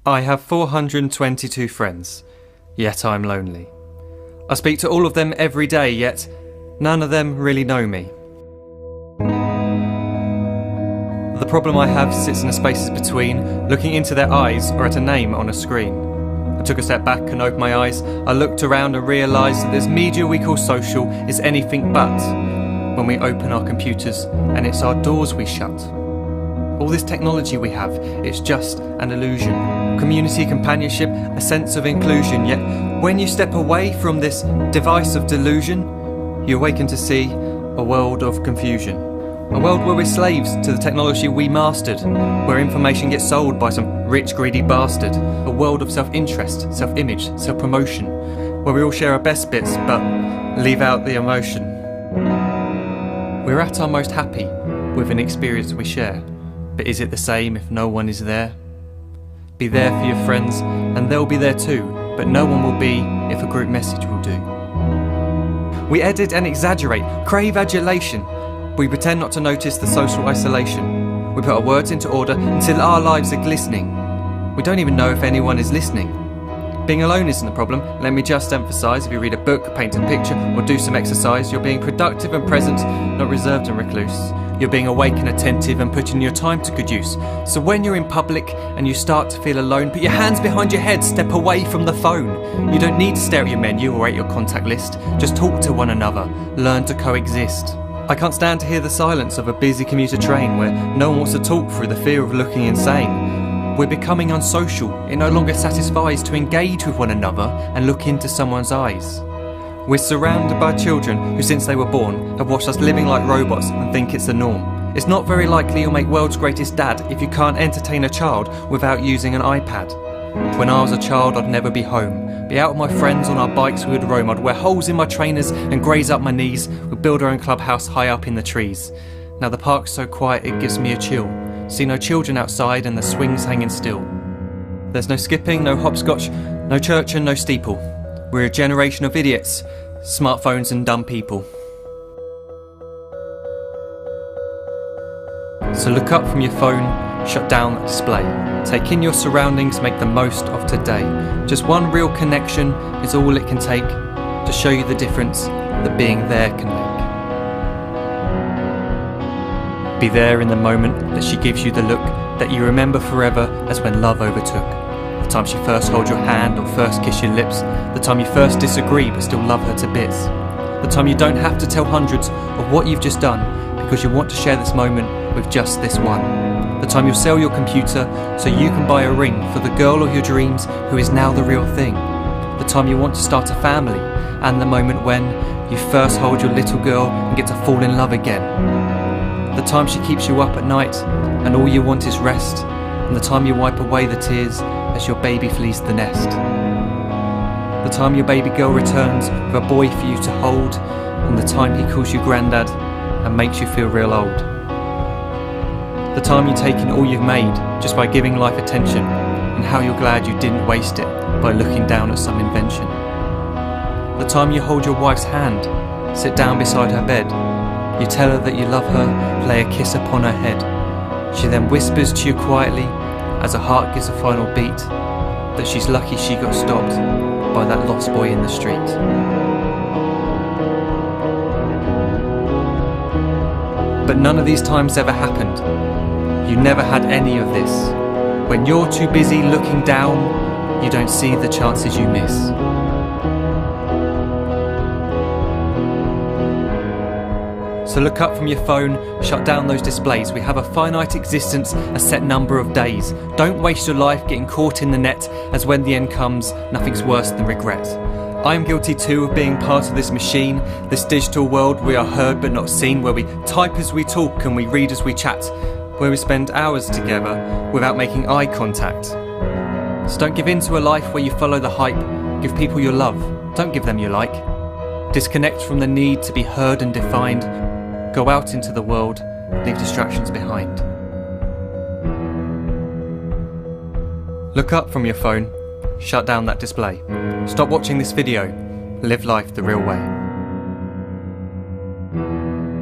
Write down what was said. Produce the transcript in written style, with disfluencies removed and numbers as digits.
I have 422 friends, yet I'm lonely. I speak to all of them every day, yet none of them really know me. The problem I have sits in the spaces between looking into their eyes or at a name on a screen. I took a step back and opened my eyes. I looked around and realised that this media we call social is anything but when we open our computers and it's our doors we shut. All this technology we have, it's just an illusion. Community, companionship, a sense of inclusion. Yet when you step away from this device of delusion, you awaken to see a world of confusion. A world where we're slaves to the technology we mastered, where information gets sold by some rich, greedy bastard. A world of self-interest, self-image, self-promotion, where we all share our best bits but leave out the emotion. We're at our most happy with an experience we share. But is it the same if no one is there? Be there for your friends and they'll be there too, but no one will be if a group message will do. We edit and exaggerate, crave adulation. We pretend not to notice the social isolation. We put our words into order until our lives are glistening. We don't even know if anyone is listening. Being alone isn't the problem. Let me just emphasise, if you read a book, paint a picture or do some exercise, you're being productive and present, not reserved and recluse. You're being awake and attentive and putting your time to good use. So when you're in public and you start to feel alone, put your hands behind your head, step away from the phone. You don't need to stare at your menu or at your contact list. Just talk to one another, learn to coexist. I can't stand to hear the silence of a busy commuter train where no one wants to talk through the fear of looking insane. We're becoming unsocial. It no longer satisfies to engage with one another and look into someone's eyes. We're surrounded by children who, since they were born, have watched us living like robots and think it's the norm. It's not very likely you'll make world's greatest dad if you can't entertain a child without using an iPad. When I was a child, I'd never be home. Be out with my friends on our bikes, we would roam. I'd wear holes in my trainers and graze up my knees. We'd build our own clubhouse high up in the trees. Now the park's so quiet it gives me a chill. See no children outside and the swings hanging still. There's no skipping, no hopscotch, no church and no steeple. We're a generation of idiots, smartphones and dumb people. So look up from your phone, shut down the display. Take in your surroundings, make the most of today. Just one real connection is all it can take to show you the difference that being there can make. Be there in the moment that she gives you the look that you remember forever as when love overtook. The time she first holds your hand or first kiss your lips. The time you first disagree but still love her to bits. The time you don't have to tell hundreds of what you've just done because you want to share this moment with just this one. The time you'll sell your computer so you can buy a ring for the girl of your dreams who is now the real thing. The time you want to start a family and the moment when you first hold your little girl and get to fall in love again. The time she keeps you up at night and all you want is rest. And the time you wipe away the tears as your baby flees the nest. The time your baby girl returns with a boy for you to hold, and the time he calls you granddad and makes you feel real old. The time you take in all you've made just by giving life attention, and how you're glad you didn't waste it by looking down at some invention. The time you hold your wife's hand, sit down beside her bed, you tell her that you love her, lay a kiss upon her head. She then whispers to you quietly, as her heart gives a final beat, that she's lucky she got stopped by that lost boy in the street. But none of these times ever happened. You never had any of this. When you're too busy looking down, you don't see the chances you miss. So look up from your phone, shut down those displays. We have a finite existence, a set number of days. Don't waste your life getting caught in the net, as when the end comes, nothing's worse than regret. I am guilty too of being part of this machine, this digital world we are heard but not seen, where we type as we talk and we read as we chat, where we spend hours together without making eye contact. So don't give in to a life where you follow the hype. Give people your love, don't give them your like. Disconnect from the need to be heard and defined. Go out into the world, leave distractions behind. Look up from your phone, shut down that display. Stop watching this video, live life the real way.